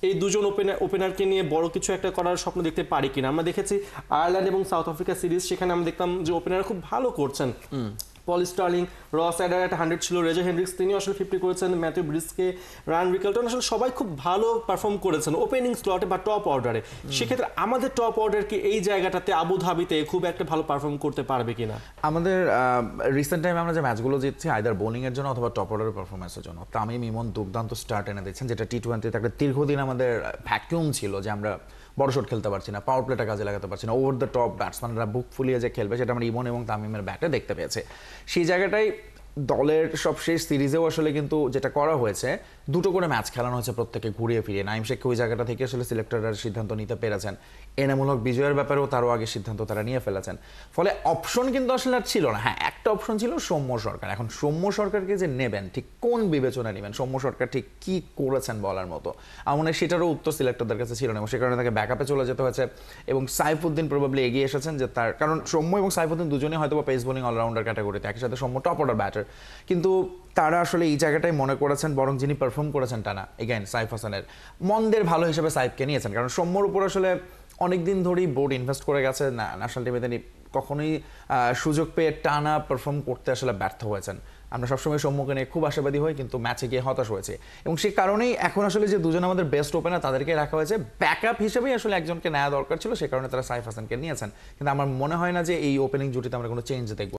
এই দুজন ওপেনারকে নিয়ে বড় কিছু একটা করার স্বপ্ন দেখতে পারি কিনা। আমরা দেখেছি আয়ারল্যান্ড এবং সাউথ আফ্রিকা সিরিজ, সেখানে আমরা দেখলাম যে ওপেনার খুব ভালো করছেন। পল স্টার্লিং, রস অ্যাডার একটা 100 ছিল, রেজা হেনরিক্স তিনি আসলে 50 করেছেন, ম্যাথিউ ব্রিসকে, রায়ান রিকেলটন, আসলে সবাই খুব ভালো পারফর্ম করেছেন ওপেনিং স্লটে বা টপ অর্ডারে। সেক্ষেত্রে আমাদের টপ অর্ডার কি এই জায়গাটাতে আবুধাবিতে খুব একটা ভালো পারফর্ম করতে পারবে কিনা? আমাদের রিসেন্ট টাইমে আমরা যে ম্যাচগুলো জিতছি আইদার বোলিং এর জন্য অথবা টপ অর্ডারের পারফরমেন্সের জন্য। তামিম ইমন দুর্দান্ত স্টার্ট এনে দিচ্ছেন, যেটা টি-20তে একটা দীর্ঘদিন আমাদের ভ্যাকুয়াম ছিল যে আমরা বড় শট খেলতে পারছি না, পাওয়ার প্লেটা কাজে লাগাতে পারছি না, ওভার দ্য টপ ব্যাটসম্যানরা বুক ফুলিয়ে যে খেলবে সেটা আমরা ইমন এবং তামিমের ব্যাটে দেখতে পেয়েছে। সেই জায়গাটাই দলের সব শেষ সিরিজেও আসলে কিন্তু যেটা করা হয়েছে, দুটো করে ম্যাচ খেলানো হয়েছে প্রত্যেকে ঘুরিয়ে ফিরিয়ে। নাইম শেখকে ওই জায়গাটা থেকে আসলে সিলেক্টররা সিদ্ধান্ত নিতে পেরেছেন। এনামূলক বিজয়ের ব্যাপারেও তারও আগে সিদ্ধান্ত তারা নিয়ে ফেলেছেন। ফলে অপশন কিন্তু আসলে আর ছিল না। হ্যাঁ, একটা অপশন ছিল সৌম্য সরকার। এখন সৌম্য সরকারকে যে নেবেন, ঠিক কোন বিবেচনা নেবেন, সৌম্য সরকার ঠিক কি করেছেন বলার মতো আমার মনে হয় সেটারও উত্তর সিলেক্টরদের কাছে ছিল না, এবং সে কারণে তাকে ব্যাকআপে চলে যেতে হয়েছে। এবং সাইফুদ্দিন প্রবাবলি এগিয়ে এসেছেন যে তার, কারণ সৌম্য এবং সাইফুদ্দিন দুজনেই হয়তো পেস বোলিং অলরাউন্ডার ক্যাটাগরিতে, একই সাথে সৌম্য টপ অর্ডার ব্যাটার, কিন্তু তারা আসলে এই জায়গাটাই মনে করেছেন, বরং যিনি পারফর্ম করেছেন টানা এগেইন সাইফ হাসানের মন্দের ভালো হিসেবে সাইফকে নিয়েছেন। কারণ সৌম্যর উপর আসলে অনেকদিন ধরেই বোর্ড ইনভেস্ট করে গেছে, না ন্যাশনাল টিমে তিনি কখনোই সুযোগ পেয়ে টানা পারফর্ম করতে আসলে ব্যর্থ হয়েছেন। আমরা সবসময় সৌম্যকে নিয়ে খুব আশাবাদী হই, কিন্তু ম্যাচে গিয়ে হতাশ হয়েছে। এবং সেই কারণেই এখন আসলে যে দুজন আমাদের বেস্ট ওপেনার তাদেরকে রাখা হয়েছে, ব্যাকআপ হিসেবেই আসলে একজনকে নেওয়া দরকার ছিল, সে কারণে তারা সাইফ হাসানকে নিয়েছেন। কিন্তু আমার মনে হয় না যে এই ওপেনিং জুটিতে আমরা কোনো চেঞ্জ দেখবো।